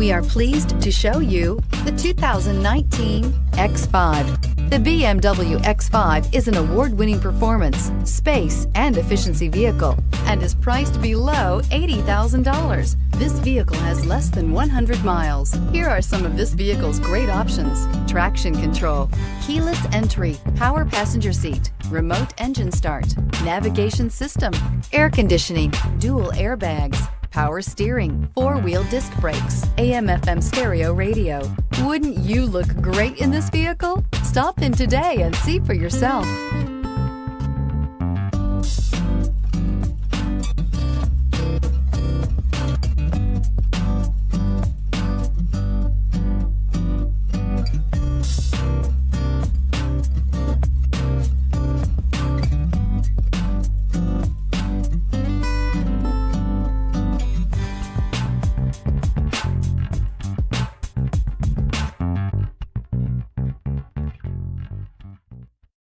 We are pleased to show you the 2019 X5. The BMW X5 is an award-winning performance, space, and efficiency vehicle and is priced below $80,000. This vehicle has less than 100 miles. Here are some of this vehicle's great options: traction control, keyless entry, power passenger seat, remote engine start, navigation system, air conditioning, dual airbags, power steering, four-wheel disc brakes, AM/FM stereo radio. Wouldn't you look great in this vehicle? Stop in today and see for yourself.